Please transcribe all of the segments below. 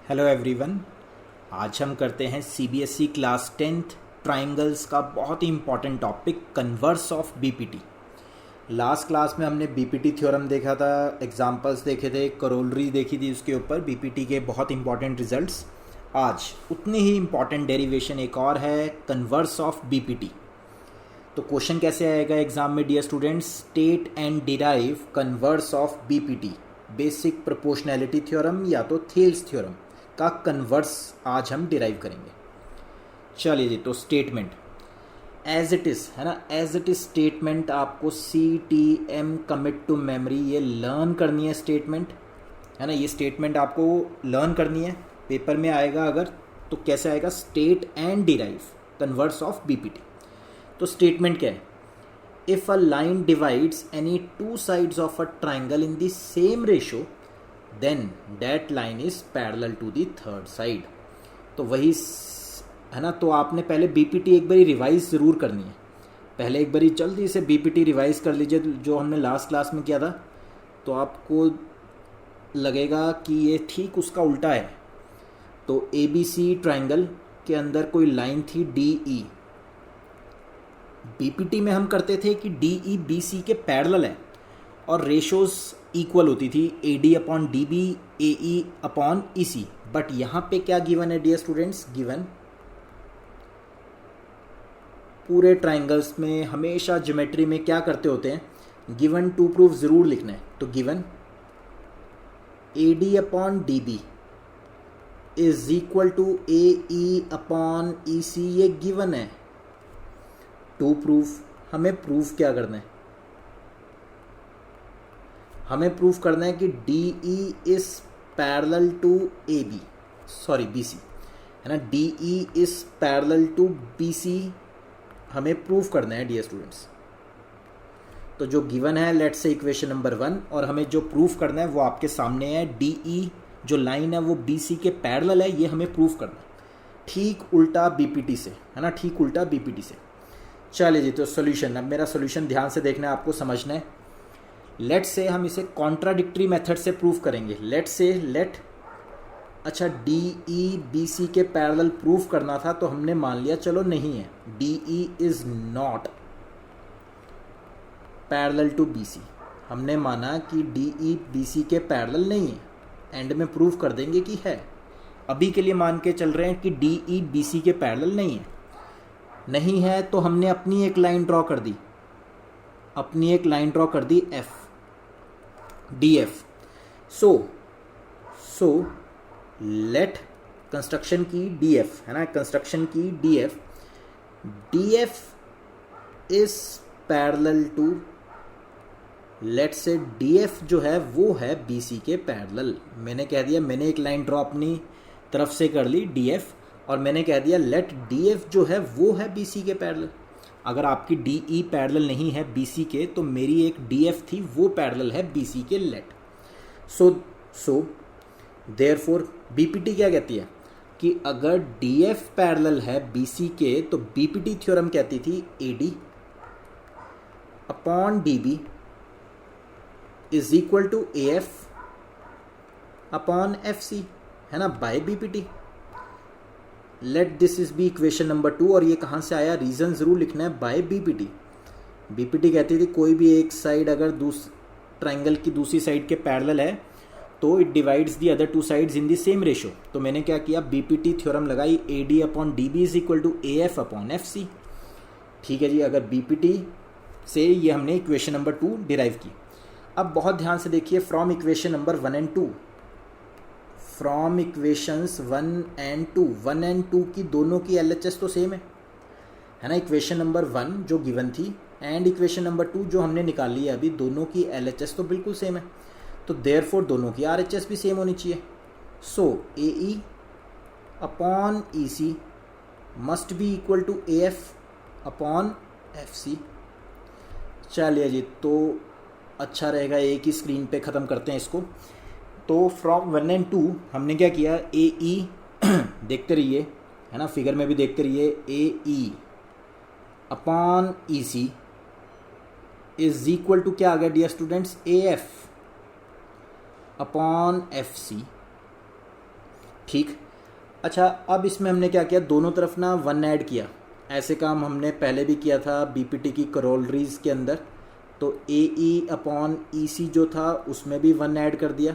Hello everyone. आज हम करते हैं सीबीएसई क्लास 10th ट्राइंगल्स का बहुत ही important topic converse of BPT. Last class में हमने बीपीटी थ्योरम देखा था, एग्जांपल्स देखे थे, करोलरी देखी थी उसके ऊपर बीपीटी के बहुत इंपॉर्टेंट रिजल्ट्स। आज उतनी ही इम्पॉर्टेंट डेरिवेशन एक और है, कन्वर्स ऑफ बीपीटी। तो क्वेश्चन कैसे आएगा एग्जाम में dear students? State and derive converse of BPT, basic proportionality theorem या तो थेल्स थ्योरम का कन्वर्स आज हम डिराइव करेंगे। चलिए जी, तो स्टेटमेंट एज इट इज़ है ना, एज इट इज़ स्टेटमेंट आपको CTM कमिट टू मेमोरी ये लर्न करनी है। स्टेटमेंट है ना, ये स्टेटमेंट आपको लर्न करनी है, पेपर में आएगा अगर तो कैसे आएगा? State and derive converse of BPT. तो स्टेटमेंट क्या है? If a line divides any two sides of a triangle in the same ratio then that line is parallel to the third side. तो वही है ना, तो आपने पहले बीपीटी एक बारी रिवाइज ज़रूर करनी है। पहले एक बारी जल्दी से बीपीटी रिवाइज कर लीजिए जो हमने लास्ट क्लास में किया था, तो आपको लगेगा कि ये ठीक उसका उल्टा है। तो ABC ट्राइंगल के अंदर कोई लाइन थी DE। बीपीटी में हम करते थे कि DE BC के पैरेलल है और रेशोज इक्वल होती थी, AD upon DB, AE upon EC। But यहाँ पे क्या गिवन है डियर स्टूडेंट्स? गिवन पूरे ट्राइंगल्स में हमेशा ज्योमेट्री में क्या करते होते हैं? गिवन टू प्रूफ ज़रूर लिखना है। तो given AD upon DB is equal to AE upon EC, ये गिवन है। टू प्रूफ हमें प्रूफ क्या करना है? हमें प्रूफ करना है कि DE is parallel to BC है ना, DE is parallel to BC हमें प्रूफ करना है डियर स्टूडेंट्स। तो जो गिवन है लेट्स से इक्वेशन नंबर 1, और हमें जो प्रूफ करना है वो आपके सामने है। DE जो लाइन है वो BC के पैरेलल है, ये हमें प्रूफ करना है। ठीक उल्टा बीपीटी से है ना, ठीक उल्टा बीपीटी से। चलिए जी, तो सॉल्यूशन, अब मेरा सॉल्यूशन ध्यान से देखना है, आपको समझना है। लेट से हम इसे कॉन्ट्राडिक्टरी मेथड से प्रूफ करेंगे। अच्छा DE BC के पैरेलल प्रूफ करना था तो हमने मान लिया चलो नहीं है, DE is not parallel to BC। हमने माना कि DE BC के पैरेलल नहीं है, एंड में प्रूफ कर देंगे कि है। अभी के लिए मान के चल रहे हैं कि DE BC के पैरेलल नहीं है, तो हमने अपनी एक लाइन ड्रॉ कर दी, F DF। So let construction की DF है ना, कंस्ट्रक्शन की DF is parallel to, let से DF जो है वो है BC के पैरेलल। मैंने कह दिया, मैंने एक लाइन ड्रॉ अपनी तरफ से कर ली DF, और मैंने कह दिया लेट DF जो है वो है BC के पैरेलल। अगर आपकी DE पैरेलल नहीं है BC के, तो मेरी एक DF थी वो पैरेलल है BC के। लेट सो देयरफॉर बीपीटी क्या कहती है कि अगर DF पैरेलल है BC के, तो बीपीटी थ्योरम कहती थी AD upon DB is equal to AF upon FC है ना, by BPT. Let this is be equation number 2, और ये कहाँ से आया? रीजन जरूर लिखना है, बाय बीपीटी। बीपीटी कहती थी कोई भी एक साइड अगर ट्राइंगल की दूसरी साइड के पैरेलल है तो it divides the other two sides in the same ratio. तो मैंने क्या किया? बीपीटी थ्योरम लगाई, AD upon DB is equal to AF upon FC। ठीक है जी, अगर बीपीटी से ये हमने इक्वेशन नंबर 2 डिराइव की। अब बहुत ध्यान से देखिए, from equation number 1 and 2, from equations 1 and 2 की दोनों की LHS तो सेम है ना। इक्वेशन नंबर 1 जो गिवन थी एंड इक्वेशन नंबर 2 जो हमने निकाल ली है अभी, दोनों की LHS तो बिल्कुल सेम है। तो देयरफॉर दोनों की RHS भी सेम होनी चाहिए। So AE upon EC must be equal to AF upon FC। चलिए जी, तो अच्छा रहेगा एक ही स्क्रीन पे ख़त्म करते हैं इसको। तो फ्रॉम 1 एंड 2 हमने क्या किया? AE देखते रहिए है ना, फिगर में भी देखते रहिए, AE upon EC is equal to क्या आ गया dear students? AF upon FC। ठीक। अच्छा, अब इसमें हमने क्या किया, दोनों तरफ ना 1 ऐड किया। ऐसे काम हमने पहले भी किया था बीपीटी की करोलरीज के अंदर। तो ए ई अपॉन ई सी जो था उसमें भी 1 ऐड कर दिया,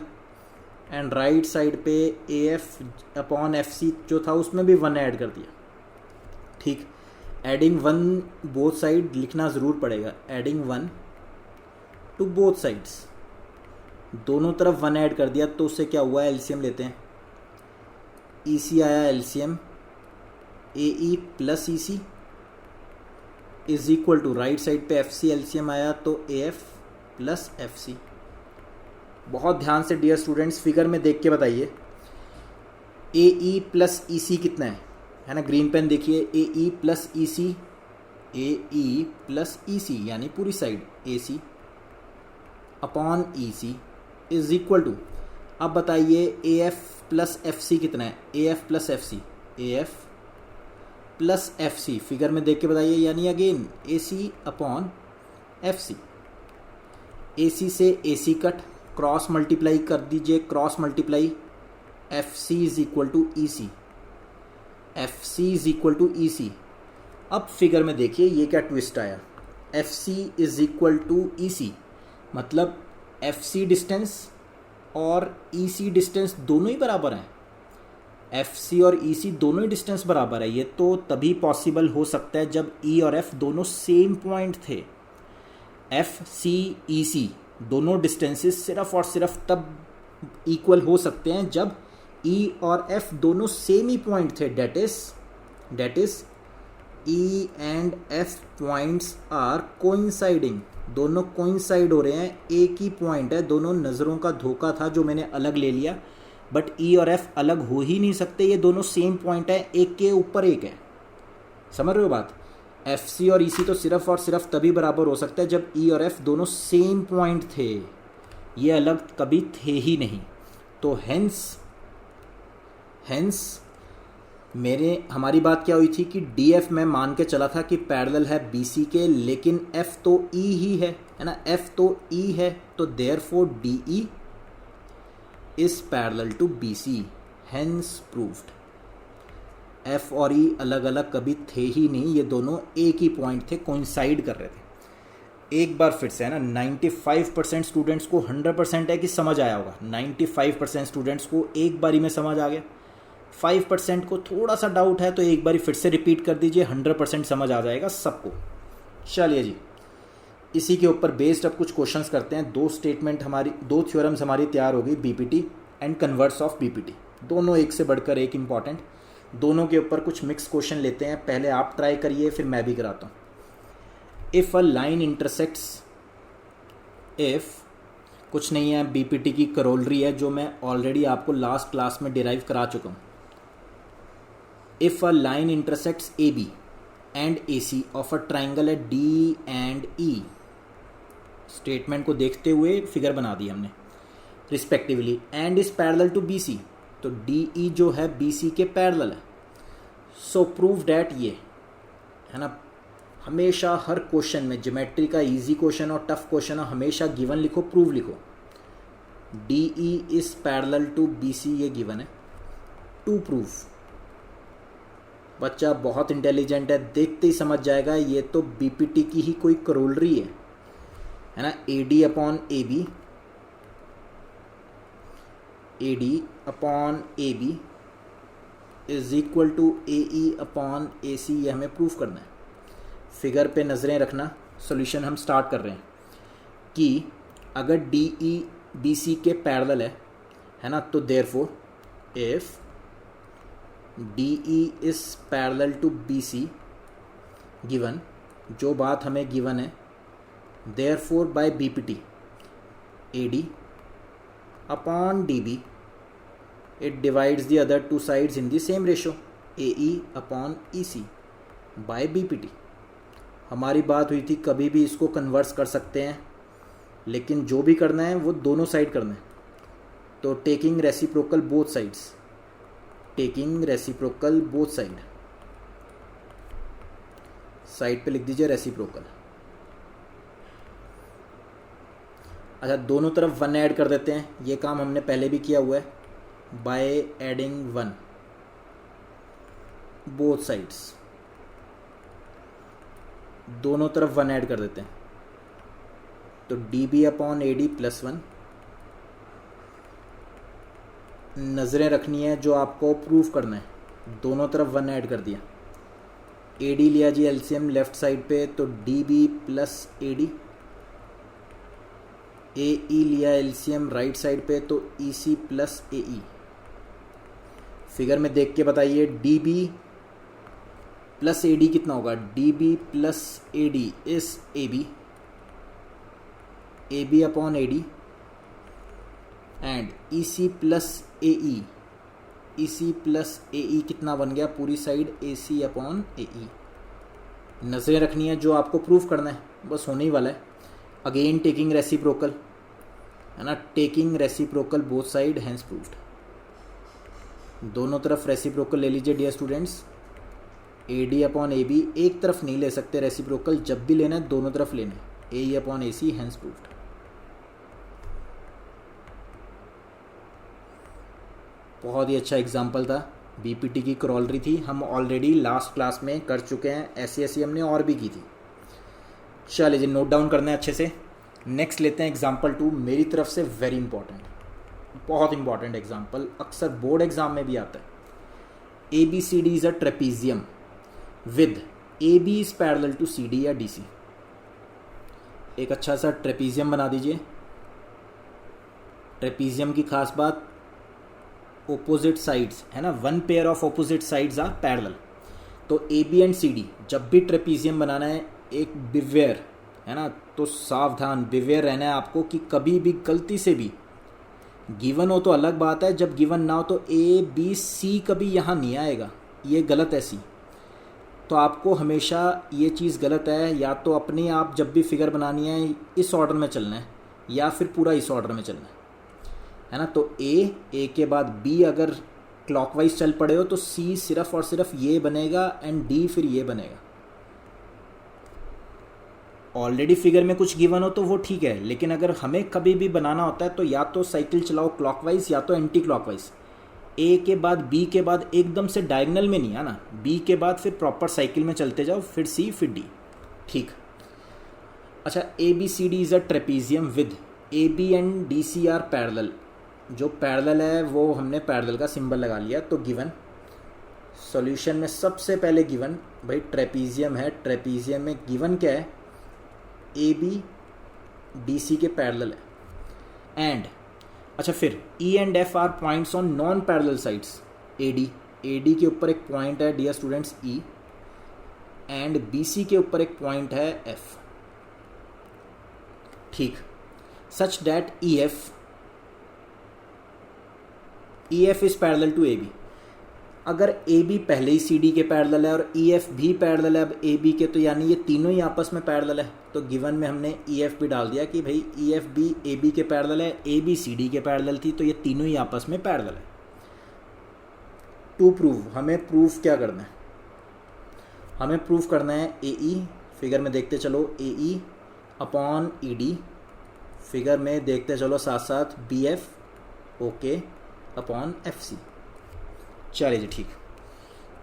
एंड राइट साइड पे A F upon F C जो था उसमें भी 1 ऐड कर दिया। ठीक, एडिंग 1 बोथ साइड लिखना ज़रूर पड़ेगा, एडिंग 1 टू बोथ साइड्स। दोनों तरफ 1 ऐड कर दिया तो उससे क्या हुआ, एलसीएम लेते हैं। ई सी आया LCM, A E plus E C is equal to right side पे एफ सी एलसीएम आया तो A F plus F C. बहुत ध्यान से डियर स्टूडेंट्स फिगर में देख के बताइए, ए ई प्लस ई सी कितना है ना, ग्रीन पेन देखिए, ए ई प्लस ई सी, ए ई प्लस ई सी यानी पूरी side A C upon E C is equal to, अब बताइए A F plus F C कितना है, A F plus F C, A F plus F C, figure में देख के बताइए, यानी again A C upon F C. A C से A C cut, cross multiply कर दीजिए, cross multiply, F C is equal to E C, F C is equal to E सी। अब figure में देखिए ये क्या ट्विस्ट आया, F C is equal to E C, मतलब एफ सी डिस्टेंस और ई सी डिस्टेंस दोनों ही बराबर हैं। एफ सी और ई सी दोनों ही डिस्टेंस बराबर है। ये तो तभी पॉसिबल हो सकता है जब ई और एफ दोनों सेम पॉइंट थे। एफ सी ई सी दोनों डिस्टेंसेस सिर्फ और सिर्फ तब इक्वल हो सकते हैं जब ई और एफ दोनों सेम ही पॉइंट थे, that is E and F points are coinciding, दोनों कोइंसाइड हो रहे हैं, एक ही पॉइंट है, दोनों नज़रों का धोखा था जो मैंने अलग ले लिया, बट ई और एफ अलग हो ही नहीं सकते, ये दोनों सेम पॉइंट है, एक के ऊपर एक है। समझ रहे हो बात? एफ सी और ई सी तो सिर्फ और सिर्फ तभी बराबर हो सकता है जब ई और एफ दोनों सेम पॉइंट थे, ये अलग कभी थे ही नहीं। तो हेंस हमारी बात क्या हुई थी कि डी एफ मैं मान के चला था कि पैरेलल है बी सी के, लेकिन एफ तो ई ही है ना, एफ तो ई है, तो therefore D E is parallel to B C, hence proved. F और ई अलग अलग कभी थे ही नहीं, ये दोनों एक ही पॉइंट थे, कोइंसाइड कर रहे थे। एक बार फिर से है ना, 95% स्टूडेंट्स को 100% है कि समझ आया होगा, 95% स्टूडेंट्स को एक बारी में समझ आ गया, 5% को थोड़ा सा डाउट है तो एक बारी फिर से रिपीट कर दीजिए, 100% समझ आ जाएगा सबको। चलिए जी, इसी के ऊपर बेस्ड अब कुछ क्वेश्चंस करते हैं। दो थ्योरम्स हमारी तैयार हो गई, BPT and converse of BPT, दोनों एक से बढ़कर एक इम्पॉर्टेंट। दोनों के ऊपर कुछ मिक्स क्वेश्चन लेते हैं, पहले आप ट्राई करिए फिर मैं भी कराता हूँ। If a line intersects, if कुछ नहीं है, बीपीटी की करोलरी है जो मैं ऑलरेडी आपको लास्ट क्लास में डिराइव करा चुका हूँ। If a line intersects A B and A C of a triangle है डी एंड ई, स्टेटमेंट को देखते हुए फिगर बना दी हमने respectively, and is parallel to B C, तो डी ई जो है बी सी के पैरेलल है। सो प्रूव डैट, ये है ना, हमेशा हर क्वेश्चन में ज्योमेट्री का इजी क्वेश्चन और टफ क्वेश्चन हमेशा गिवन लिखो, प्रूव लिखो। D E is parallel to B C, ये गिवन है, टू प्रूव। बच्चा बहुत इंटेलिजेंट है, देखते ही समझ जाएगा ये तो बीपीटी की ही कोई करोलरी है ना। A D upon A B, A D upon A B is equal to A E upon A C, ये हमें प्रूफ करना है। फिगर पे नज़रें रखना, सॉल्यूशन हम स्टार्ट कर रहे हैं कि अगर डी ई बी सी के पैरेलल है ना, तो therefore if D E is parallel to B C, given जो बात हमें गिवन है, therefore by BPT A D upon D B it divides the other two sides in the same ratio, AE upon EC by BPT। हमारी बात हुई थी कभी भी इसको कन्वर्स कर सकते हैं, लेकिन जो भी करना है वो दोनों साइड करना है। तो taking reciprocal both sides, taking reciprocal both side पे लिख दीजिए रेसिप्रोकल। अच्छा, दोनों तरफ 1 ऐड कर देते हैं, ये काम हमने पहले भी किया हुआ है। बाय एडिंग 1 बोथ साइड्स, दोनों तरफ 1 ऐड कर देते हैं, तो dB/AD +1। नज़रें रखनी है जो आपको प्रूफ करना है, दोनों तरफ 1 ऐड कर दिया। AD लिया जी एलसीएम लेफ्ट साइड पे, तो DB + AD। AE लिया एलसीएम राइट साइड पे, तो EC + AE। फिगर में देख के बताइए DB + AD कितना होगा। DB + AD इस AB, AB/AD and EC + AE, EC + AE कितना बन गया, पूरी साइड AC/AE। नज़रें रखनी है जो आपको प्रूफ करना है, बस होने ही वाला है। अगेन टेकिंग रेसिप्रोकल है ना, taking reciprocal both side hence proved. दोनों तरफ रेसिप्रोकल ले लीजिए डियर स्टूडेंट्स। AD/AB एक तरफ नहीं ले सकते रेसिप्रोकल, जब भी लेना है दोनों तरफ लेना है। AE/AC hence proved. बहुत ही अच्छा एग्जाम्पल था, बीपीटी की क्रॉलरी थी, हम ऑलरेडी लास्ट क्लास में कर चुके हैं, ऐसी हमने और भी की थी। चलिए जी, नोट डाउन करना है अच्छे से। नेक्स्ट लेते हैं एग्जाम्पल 2, मेरी तरफ से वेरी इंपॉर्टेंट, बहुत इंपॉर्टेंट एग्जाम्पल, अक्सर बोर्ड एग्जाम में भी आता है। ABCD is a trapezium with AB is parallel to CD या DC। एक अच्छा सा ट्रेपीजियम बना दीजिए। ट्रेपीजियम की खास बात, ओपोजिट साइड्स है ना, 1 pair of opposite sides are parallel. तो AB एंड CD जब भी ट्रेपीजियम बनाना है, एक बिवेयर है ना, तो सावधान बिवेयर रहना है आपको कि कभी भी गलती से भी गिवन हो तो अलग बात है, जब गिवन ना हो तो ABC कभी यहाँ नहीं आएगा, ये गलत है C। तो आपको हमेशा ये चीज़ गलत है, या तो अपने आप जब भी फिगर बनानी है इस ऑर्डर में चलना है, या फिर पूरा इस ऑर्डर में चलना है ना। तो A के बाद B अगर क्लॉकवाइज चल पड़े हो तो C सिर्फ और सिर्फ ये बनेगा एंड D फिर ये बनेगा। ऑलरेडी फिगर में कुछ गिवन हो तो वो ठीक है, लेकिन अगर हमें कभी भी बनाना होता है तो या तो साइकिल चलाओ क्लॉकवाइज या तो एंटी क्लॉकवाइज। A के बाद B के बाद एकदम से डायगोनल में नहीं आना, B के बाद फिर प्रॉपर साइकिल में चलते जाओ, फिर C फिर D। ठीक, अच्छा, ABCD is a trapezium with AB and DC are parallel. जो पैरेलल है वो हमने पैरेलल का सिंबल लगा लिया। तो गिवन सॉल्यूशन में सबसे पहले गिवन, भाई ट्रेपीजियम है, ट्रेपीजियम में गिवन क्या है, AB DC के पैरेलल है एंड अच्छा फिर E and F are points on non parallel sides. AD के ऊपर एक पॉइंट है dear students E and BC के ऊपर एक पॉइंट है F। ठीक, such that EF is parallel to AB। अगर AB पहले ही CD के पैरेलल है और EF भी पैरेलल है अब AB के, तो यानी ये तीनों ही आपस में पैरेलल है। तो गिवन में हमने EF भी डाल दिया कि भाई EF भी AB के पैरेलल है, AB CD के पैरेलल थी, तो ये तीनों ही आपस में पैरेलल है। टू प्रूव, हमें प्रूफ क्या करना है, हमें प्रूफ करना है AE, फिगर में देखते चलो, AE/ED, फिगर में देखते चलो साथ साथ BF OK/FC। चलिए जी, ठीक,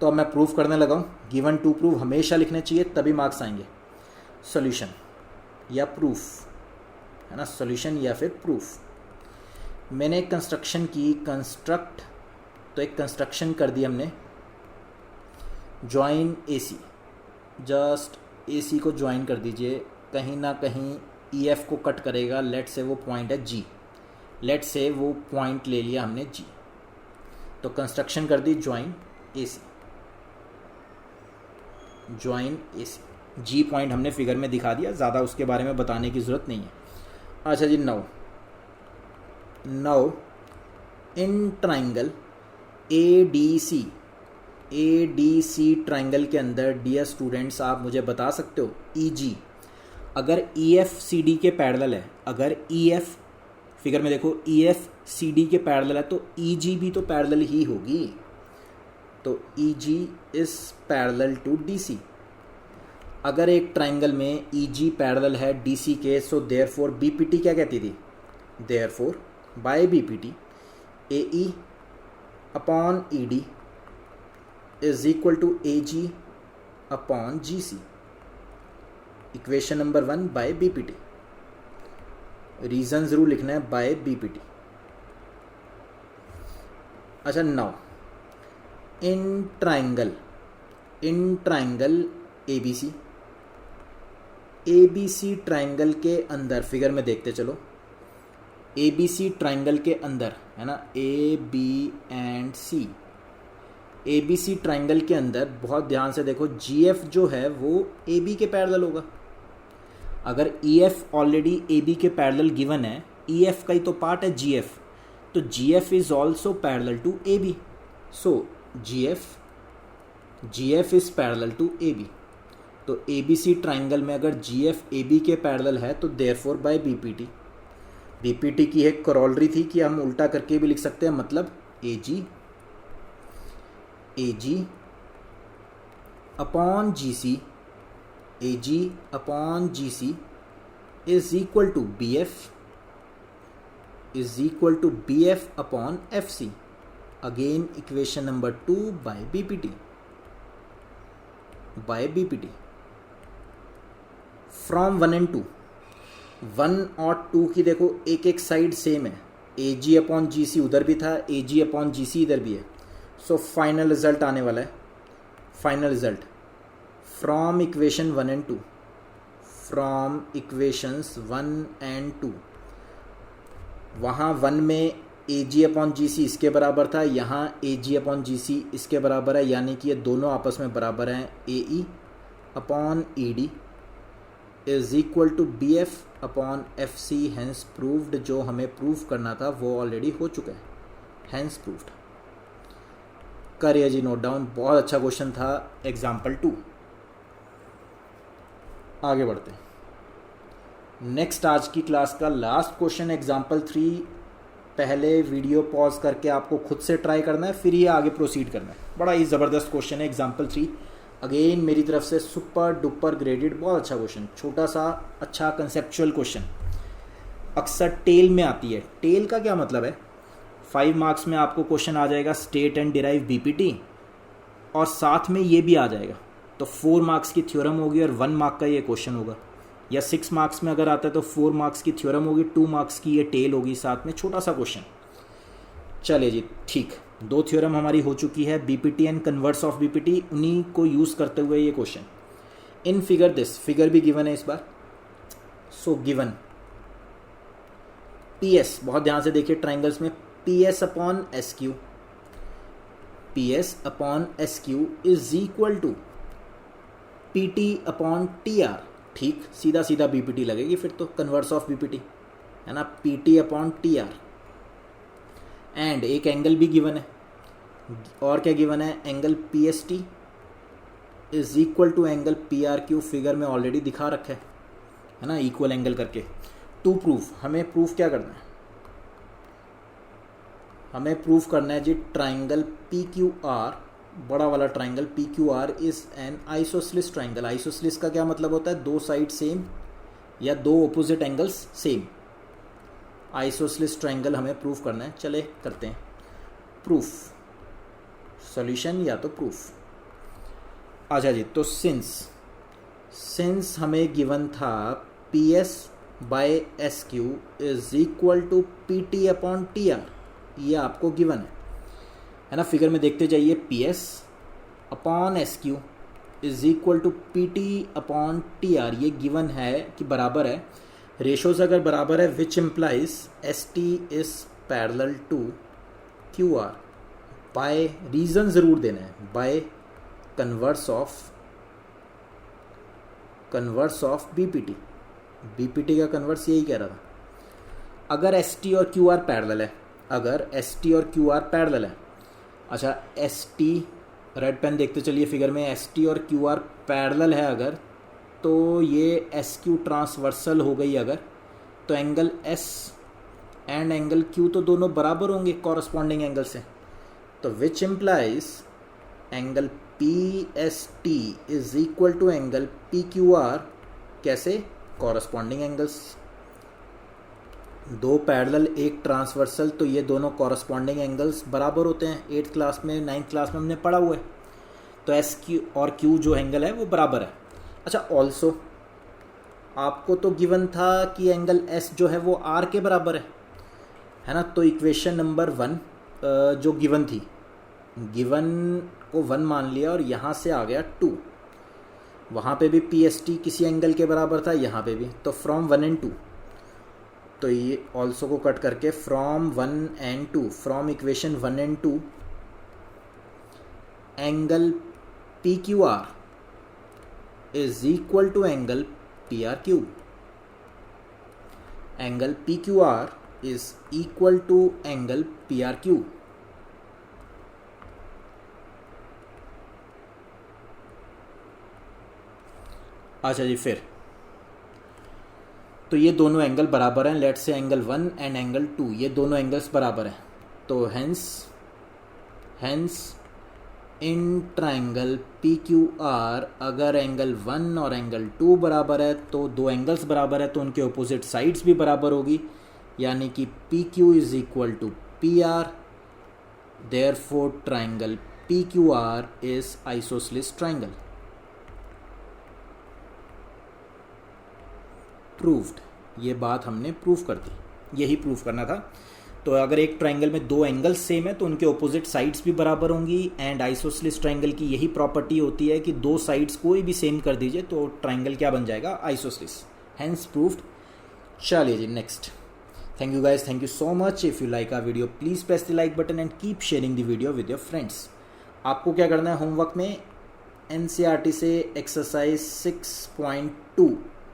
तो अब मैं प्रूफ करने लगा हूँ। गिवन टू प्रूव हमेशा लिखने चाहिए, तभी मार्क्स आएंगे। सॉल्यूशन या प्रूफ है ना, सॉल्यूशन या फिर प्रूफ। मैंने एक कंस्ट्रक्शन की, कंस्ट्रक्ट, तो एक कंस्ट्रक्शन कर दी हमने, ज्वाइन AC, जस्ट AC को ज्वाइन कर दीजिए, कहीं ना कहीं EF को कट करेगा, लेट से वो पॉइंट है G, लेट से वो पॉइंट ले लिया हमने G, तो कंस्ट्रक्शन कर दी join AC, join AC, G point हमने फिगर में दिखा दिया, ज़्यादा उसके बारे में बताने की ज़रूरत नहीं है। अच्छा जी, now in triangle ADC triangle के अंदर डियर स्टूडेंट्स आप मुझे बता सकते हो EG अगर EF CD के पैरेलल है, अगर EF फिगर में देखो EF CD के पैरेलल है तो EG भी तो पैरेलल ही होगी, तो EG is parallel to DC। अगर एक ट्राइंगल में EG पैरेलल है DC के, सो देयरफॉर BPT क्या कहती थी, देयरफॉर बाय BPT AE अपॉन E D is equal to A G upon G C, equation number 1 by BPT. Reason जरूर लिखना है, बाय बीपीटी। अच्छा, now in triangle ABC triangle के अंदर, फिगर में देखते चलो, एबीसी ट्राइंगल के अंदर है ना, A B and C, ABC triangle के अंदर बहुत ध्यान से देखो, जीएफ जो है वो एबी के पैरेलल होगा। अगर ईएफ ऑलरेडी एबी के पैरेलल गिवन है, ईएफ का ही तो पार्ट है जीएफ, तो GF is also parallel to AB, so GF is parallel to AB. तो एबीसी ट्राइंगल में अगर जीएफ एबी के पैरेलल है तो देयरफॉर बाय बीपीटी, बीपीटी की एक करोलरी थी कि हम उल्टा करके भी लिख सकते हैं, मतलब AG upon GC, AG upon GC is equal to BF upon FC. Again equation number 2 by BPT from 1 and 2, 1 और 2 की देखो एक एक साइड सेम है, ए जी अपॉन जी सी उधर भी था, ए जी अपॉन जी सी इधर भी है। सो फाइनल रिजल्ट आने वाला है, final result from equation 1 and 2, from equations 1 and 2, वहाँ 1 में ए जी अपॉन जी सी इसके बराबर था, यहाँ ए जी अपॉन जी सी इसके बराबर है, यानी कि ये दोनों आपस में बराबर हैं। A E upon E D is equal to B F upon F C, hence proved. जो हमें प्रूव करना था वो ऑलरेडी हो चुका है, हैंस प्रूव्ड। करिए जी नोट डाउन, बहुत अच्छा क्वेश्चन था एग्जाम्पल 2। आगे बढ़ते हैं, नेक्स्ट आज की क्लास का लास्ट क्वेश्चन एग्जाम्पल 3। पहले वीडियो पॉज करके आपको खुद से ट्राई करना है, फिर ये आगे प्रोसीड करना है। बड़ा ही ज़बरदस्त क्वेश्चन है एग्जाम्पल 3, अगेन मेरी तरफ से सुपर डुपर ग्रेडेड, बहुत अच्छा क्वेश्चन, छोटा सा अच्छा कंसेप्चुअल क्वेश्चन। अक्सर टेल में आती है। टेल का क्या मतलब है? 5 मार्क्स में आपको क्वेश्चन आ जाएगा स्टेट एंड डिराइव बीपीटी, और साथ में ये भी आ जाएगा, तो 4 मार्क्स की थ्योरम होगी और 1 मार्क का ये क्वेश्चन होगा। या 6 मार्क्स में अगर आता है तो 4 मार्क्स की थ्योरम होगी, 2 मार्क्स की ये टेल होगी, साथ में छोटा सा क्वेश्चन। चलिए जी, ठीक, 2 थ्योरम हमारी हो चुकी है, BPT and converse of BPT, उन्हीं को यूज़ करते हुए ये question. In figure this, figure भी गिवन है इस बार। सो गिवन पीएस, बहुत ध्यान से देखिए ट्राइंगल्स में, PS upon S Q, PS upon S Q is equal to PT upon T R. ठीक, सीधा सीधा बीपीटी लगेगी फिर तो, कन्वर्स ऑफ बीपीटी है ना, PT upon T R. And एक एंगल भी गिवन है, और क्या गिवन है? Angle P S T is equal to angle P R Q, figure में ऑलरेडी दिखा रखा है ना, इक्वल एंगल करके। टू प्रूफ, हमें प्रूफ क्या करना है? हमें प्रूफ करना है जी ट्राइंगल पी क्यू आर, बड़ा वाला triangle P Q R is an isosceles triangle. Isosceles का क्या मतलब होता है? 2 साइड सेम या 2 opposite angles same. Isosceles triangle हमें प्रूफ करना है। चले करते हैं प्रूफ, सॉल्यूशन या तो प्रूफ। अच्छा जी, तो सिंस हमें गिवन था P S by S Q is equal to P T upon T R, ये आपको गिवन है ना, फिगर में देखते जाइए, पी एस अपॉन S Q is equal to P T upon T R, ये गिवन है कि बराबर है। रेशोज अगर बराबर है, which implies S T is parallel to Q R by, reason जरूर देना है, by converse of BPT. BPT का कन्वर्स यही कह रहा था। अगर एस टी और क्यू आर पैरेलल है, अगर एस टी और क्यू आर पैरेलल है, अच्छा एस टी, रेड पेन देखते चलिए फिगर में, एस टी और क्यू आर पैरेलल है अगर, तो ये एस क्यू ट्रांसवर्सल हो गई अगर, तो angle S and angle Q तो दोनों बराबर होंगे कॉरस्पॉन्डिंग एंगल से, तो which implies angle P S T is equal to angle P Q R, कैसे? Corresponding angles. दो पैरेलल एक ट्रांसवर्सल, तो ये दोनों कॉरस्पॉन्डिंग एंगल्स बराबर होते हैं। 8th क्लास में 9th क्लास में हमने पढ़ा हुआ है। तो एस क्यू और क्यू जो एंगल है वो बराबर है। अच्छा, ऑल्सो आपको तो गिवन था कि एंगल एस जो है वो आर के बराबर है ना। तो इक्वेशन नंबर 1 जो गिवन थी, गिवन को 1 मान लिया और यहाँ से आ गया 2। वहाँ पे भी पी एस टी किसी एंगल के बराबर था, यहाँ पे भी। तो फ्रॉम 1 and 2, तो ये ऑल्सो को कट करके from 1 and 2, from equation 1 and 2, angle P Q R is equal to angle P R Q. Angle P Q R is equal to angle P R Q. अच्छा जी, फिर तो ये दोनों एंगल बराबर हैं। Let's say angle 1 and angle 2, ये दोनों एंगल्स बराबर हैं। तो hence in triangle P Q are अगर एंगल 1 और एंगल 2 बराबर है तो दो एंगल्स बराबर है, तो उनके ऑपोजिट साइड्स भी बराबर होगी, यानी कि P Q is equal to P R. Therefore triangle P Q R is isosceles triangle. Proved, ये बात हमने प्रूव कर दी, यही प्रूव करना था। तो अगर एक ट्राइंगल में दो एंगल्स सेम है तो उनके ऑपोजिट साइड्स भी बराबर होंगी। एंड आइसोसेलेस ट्राइंगल की यही प्रॉपर्टी होती है कि दो साइड्स कोई भी सेम कर दीजिए तो ट्राइंगल क्या बन जाएगा, आइसोसेलेस। Hence proved. चलिए जी, next. Thank you guys, thank you so much. If you like our video please press the like button and keep sharing the video with your friends. आपको क्या करना है होमवर्क में, एनसीईआरटी से exercise 6.2,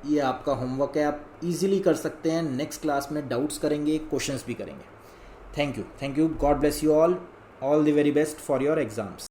ये आपका होमवर्क है, आप इजीली कर सकते हैं। नेक्स्ट क्लास में डाउट्स करेंगे, क्वेश्चंस भी करेंगे। Thank you, God bless you all the very best for your exams.